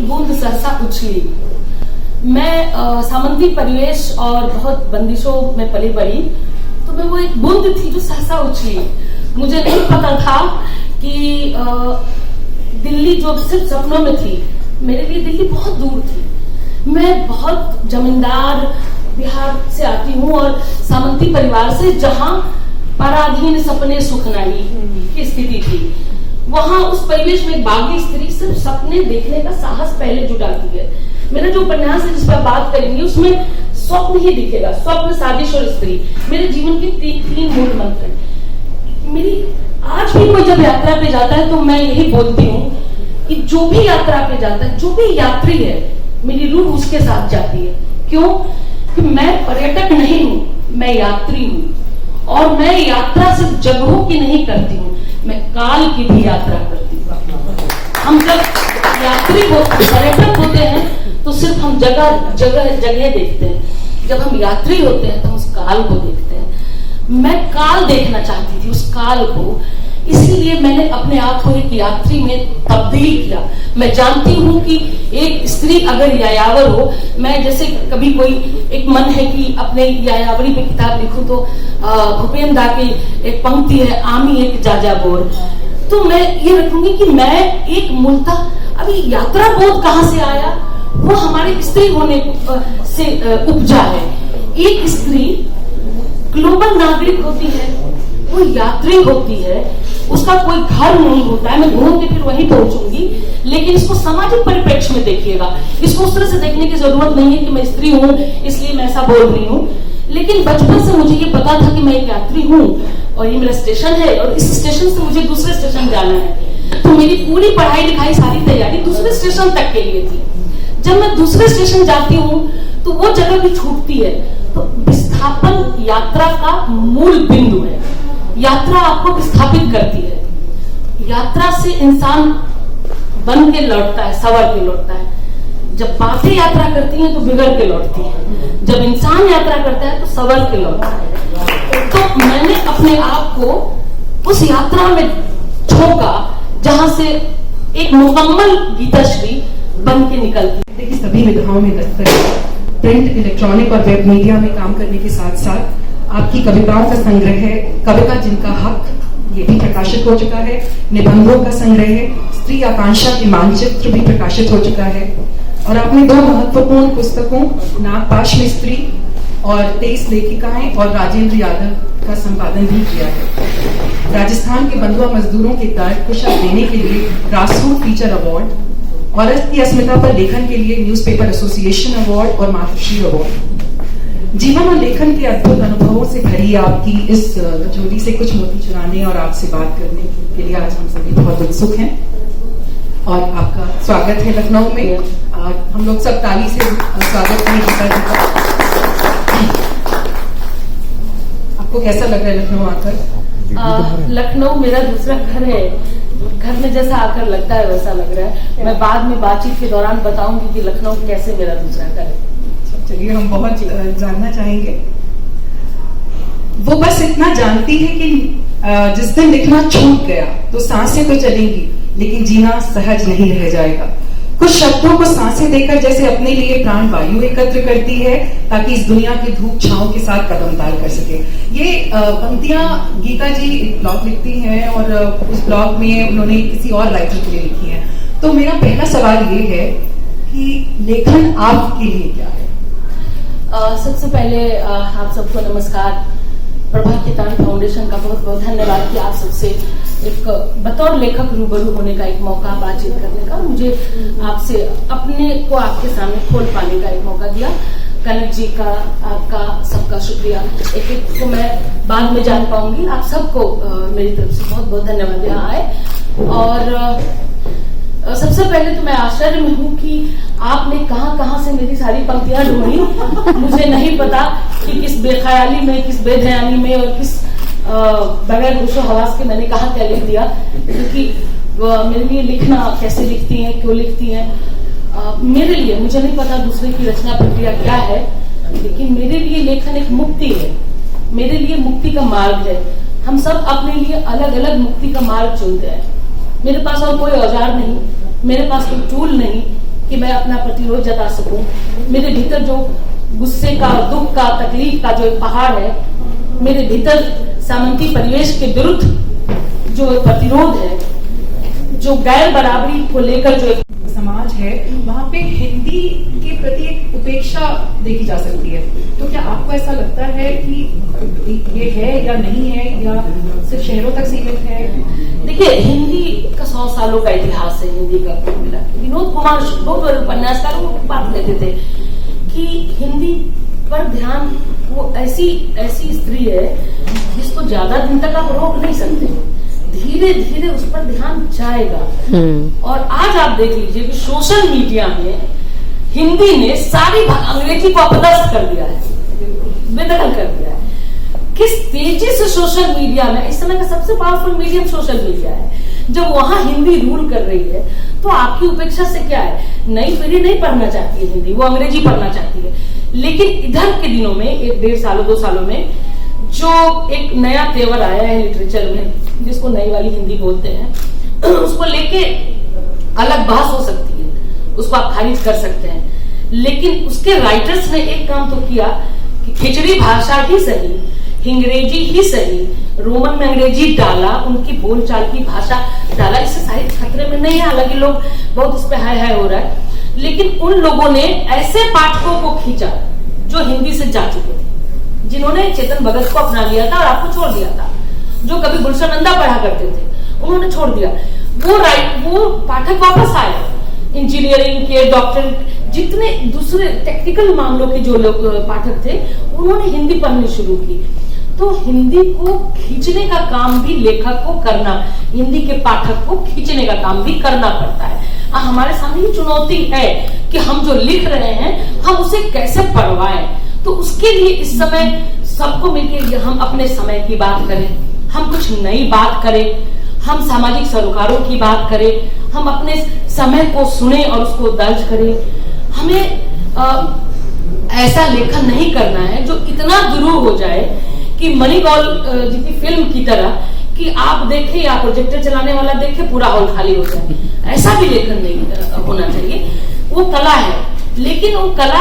बूंद सहसा उछली। मैं सामंती परिवेश और बहुत बंदिशों में पली बड़ी, तो मैं वो एक बूंद थी जो सहसा उछली। मुझे नहीं पता था कि दिल्ली जो सिर्फ सपनों में थी, मेरे लिए दिल्ली बहुत दूर थी। मैं बहुत जमींदार बिहार से आती हूँ और सामंती परिवार से, जहाँ पराधीन सपने सुख नहीं की स्थिति थी। वहां उस परिवेश में एक बागी स्त्री सिर्फ सपने देखने का साहस पहले जुटाती है। मेरा जो उपन्यास है जिस पर बात करेंगे उसमें स्वप्न ही दिखेगा, स्वप्न, साजिश और स्त्री मेरे जीवन के तीन मूल मंत्र हैं। मेरी आज भी कोई जब यात्रा पे जाता है तो मैं यही बोलती हूँ कि जो भी यात्रा पे जाता है, जो भी यात्री है, मेरी रूह उसके साथ जाती है। क्यों? कि मैं पर्यटक नहीं हूँ, मैं यात्री हूँ। और मैं यात्रा सिर्फ जगहों की नहीं करती हूँ, मैं काल की भी यात्रा करती हूँ। हम जब यात्री पर्यटक होते हैं तो सिर्फ हम जगह देखते हैं। जब हम यात्री होते हैं तो हम उस काल को देखते हैं। मैं काल देखना चाहती थी, उस काल को, इसीलिए मैंने अपने आप को एक यात्री में तब्दील किया। मैं जानती हूँ कि एक स्त्री अगर यायावर हो, मैं जैसे कभी कोई एक मन है कि अपने यायावरी पे किताब लिखूं, तो भूपेन दा की एक पंक्ति है, आमी एक जाजा बोर, तो मैं ये रखूंगी कि मैं एक मूलतः, अभी यात्रा बोध कहाँ से आया, वो हमारे स्त्री होने से उपजा है। एक स्त्री ग्लोबल नागरिक होती है, वो यात्री होती है, उसका कोई घर नहीं होता है। मैं घूम के फिर वहीं पहुंचूंगी, लेकिन इसको सामाजिक परिप्रेक्ष्य में देखिएगा। इसको उस तरह से देखने की जरूरत नहीं है कि मैं स्त्री हूं इसलिए मैं ऐसा बोल रही हूँ। लेकिन बचपन से मुझे ये पता था कि मैं एक यात्री हूँ और ये मेरा स्टेशन है और इस स्टेशन से मुझे दूसरे स्टेशन जाना है। तो मेरी पूरी पढ़ाई लिखाई, सारी तैयारी दूसरे स्टेशन तक के लिए थी। जब मैं दूसरे स्टेशन जाती हूँ तो वो जगह भी छूटती है। तो विस्थापन यात्रा का मूल बिंदु है। यात्रा आपको विस्थापित करती है। यात्रा से इंसान बन के लौटता है, संवर के लौटता है। जब बातें यात्रा करती हैं तो बिगड़ के लौटती है। जब इंसान यात्रा करता है तो संवर के लौटता है। तो मैंने अपने आप को उस यात्रा में झोंका जहां से एक मुकम्मल गीताश्री बन के निकलती। देखिए, सभी विधाओं में दस्तक, प्रिंट, इलेक्ट्रॉनिक और वेब मीडिया में काम करने के साथ साथ आपकी कविताओं का संग्रह है, कविता जिनका हक, ये भी प्रकाशित हो चुका है। निबंधों का संग्रह है, स्त्री आकांक्षा के मानचित्र भी प्रकाशित हो चुका है। और आपने 2 महत्वपूर्ण पुस्तकों, नागपाश में स्त्री और 23 लेखिकाएं और राजेंद्र यादव का संपादन भी किया है। राजस्थान के बंधुआ मजदूरों के दर्द को शब्द देने के लिए राष्ट्रीय फीचर अवार्ड, औरत की अस्मिता पर लेखन के लिए न्यूज़पेपर एसोसिएशन अवार्ड और मातृश्री अवार्ड। जीवन और लेखन के अद्भुत अनुभवों से भरी आपकी इस झोली से कुछ मोती चुराने और आपसे बात करने के लिए आज हम सभी बहुत उत्सुक हैं। और आपका स्वागत है लखनऊ में। हम लोग सब ताली से स्वागत करें गीता जी का। आपको कैसा लग रहा है लखनऊ आकर? लखनऊ मेरा दूसरा घर है। घर में जैसा आकर लगता है वैसा लग रहा है। मैं बाद में बातचीत के दौरान बताऊंगी कि लखनऊ कैसे मेरा दूसरा घर है। चलिए, हम बहुत जानना चाहेंगे। वो बस इतना जानती है कि जिस दिन लिखना छूट गया तो सांसें तो चलेंगी, लेकिन जीना सहज नहीं रह जाएगा। कुछ शब्दों को सांसें देकर जैसे अपने लिए प्राण वायु एकत्र करती है ताकि इस दुनिया की धूप छांव के साथ कदमताल कर सके। ये पंक्तियां गीता जी एक ब्लॉग लिखती हैं और उस ब्लॉग में उन्होंने किसी और राइटर के लिए लिखी है। तो मेरा पहला सवाल ये है कि लेखन आपके लिए क्या है? सबसे पहले आप सबको नमस्कार। प्रभा कितान फाउंडेशन का बहुत बहुत धन्यवाद कि आप सबसे एक बतौर लेखक रूबरू होने का एक मौका, बातचीत करने का, मुझे आपसे अपने को आपके सामने खोल पाने का एक मौका दिया। कनक जी का, आपका सबका शुक्रिया। एक एक को मैं बाद में जान पाऊंगी। आप सबको मेरी तरफ से बहुत बहुत धन्यवाद यहाँ आए। और सबसे पहले तो मैं आश्चर्य में हूँ कि आपने कहाँ से मेरी सारी पंक्तियां ढूंढी। मुझे नहीं पता कि किस बेख्याली में, किस बेध्यानी में और किस बगैर होशो हवास के मैंने कहाँ क्या लिख दिया। क्योंकि मेरे लिए लिखना, कैसे लिखती हैं, क्यों लिखती हैं, मेरे लिए, मुझे नहीं पता दूसरे की रचना प्रक्रिया क्या है, लेकिन मेरे लिए लेखन एक मुक्ति है। मेरे लिए मुक्ति का मार्ग है। हम सब अपने लिए अलग अलग मुक्ति का मार्ग चुनते हैं। मेरे पास और कोई औजार नहीं, मेरे पास कोई टूल नहीं, कि मैं अपना प्रतिरोध जता सकूं। मेरे भीतर जो गुस्से का, दुख का, तकलीफ का जो एक पहाड़ है, मेरे भीतर सामंती परिवेश के विरुद्ध जो प्रतिरोध है, जो गैर बराबरी को लेकर जो समाज है, वहाँ पे हिंदी के प्रति एक उपेक्षा देखी जा सकती है। तो क्या आपको ऐसा लगता है कि ये है या नहीं है, या सिर्फ शहरों तक सीमित है? देखिए, हिंदी का 100 सालों का इतिहास है। हिंदी का कुल मिला के विनोद कुमार बहुत बड़े उपन्यासकारों को बात कहते थे कि हिंदी पर ध्यान, वो ऐसी स्त्री है जिसको ज्यादा दिन तक आप रोक नहीं सकते, धीरे धीरे उस पर ध्यान जाएगा। और आज आप देख लीजिए कि सोशल मीडिया में हिंदी ने सारी अंग्रेजी को अपदस्थ कर दिया है, बेदखल कर दिया है। किस तेजी से सोशल मीडिया में, इस समय का सबसे पावरफुल मीडियम सोशल मीडिया है, जब वहां हिंदी रूल कर रही है, तो आपकी उपेक्षा से क्या है? नई पीढ़ी नहीं पढ़ना चाहती है हिंदी, वो अंग्रेजी पढ़ना चाहती है। लेकिन इधर के दिनों में, 1-1.5 सालों 2 सालों में जो एक नया तेवर आया है लिटरेचर में, जिसको नई वाली हिंदी बोलते हैं, उसको लेके अलग बहस हो सकती है, उसको आप खारिज कर सकते हैं, लेकिन उसके राइटर्स ने एक काम तो किया कि खिचड़ी भाषा ही सही, अंग्रेजी ही सही, रोमन में अंग्रेजी डाला, उनकी बोलचाल की भाषा डाला। इससे साहित्य खतरे में नहीं है, हालांकि लोग बहुत इस पे हाय हो रहा है, लेकिन उन लोगों ने ऐसे पाठकों को खींचा जो हिंदी से जा चुके थे, जिन्होंने चेतन भगत को अपना लिया था और आपको छोड़ दिया था, जो कभी गुलशन नंदा पढ़ा करते थे उन्होंने छोड़ दिया। वो पाठक वापस आए, इंजीनियरिंग के, डॉक्टर, जितने दूसरे टेक्निकल मामलों के जो लोग पाठक थे, उन्होंने हिंदी पढ़नी शुरू की। तो हिंदी को खींचने का काम भी लेखक को करना, हिंदी के पाठक को खींचने का काम भी करना पड़ता है। हमारे सामने ये चुनौती है कि हम जो लिख रहे हैं हम उसे कैसे पढ़वाएं। तो उसके लिए इस समय सबको मिलकर हम अपने समय की बात करें, हम कुछ नई बात करें, हम सामाजिक सरोकारों की बात करें, हम अपने समय को सुने और उसको दर्ज करें। हमें ऐसा लेखन नहीं करना है जो इतना दुरूह हो जाए कि मणिकौल जी की फिल्म की तरह कि आप देखें या प्रोजेक्टर चलाने वाला देखे पूरा हॉल खाली हो जाए। ऐसा भी लेखन नहीं होना चाहिए। वो कला है, लेकिन वो कला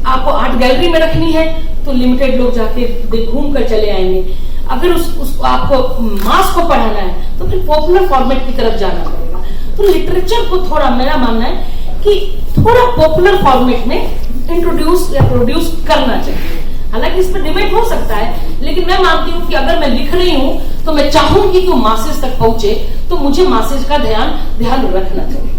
आपको आर्ट गैलरी में रखनी है तो लिमिटेड लोग जाके घूम कर चले आएंगे। अगर उस आपको मास को पढ़ाना है तो फिर पॉपुलर फॉर्मेट की तरफ जाना पड़ेगा। तो लिटरेचर को थोड़ा, मेरा मानना है कि थोड़ा पॉपुलर फॉर्मेट में इंट्रोड्यूस या प्रोड्यूस करना चाहिए। हालांकि इस पर डिबेट हो सकता है, लेकिन मैं मानती हूँ कि अगर मैं लिख रही हूँ तो मैं चाहूंगी कि वो मासेज तक पहुंचे, तो मुझे मासेज का ध्यान रखना चाहिए।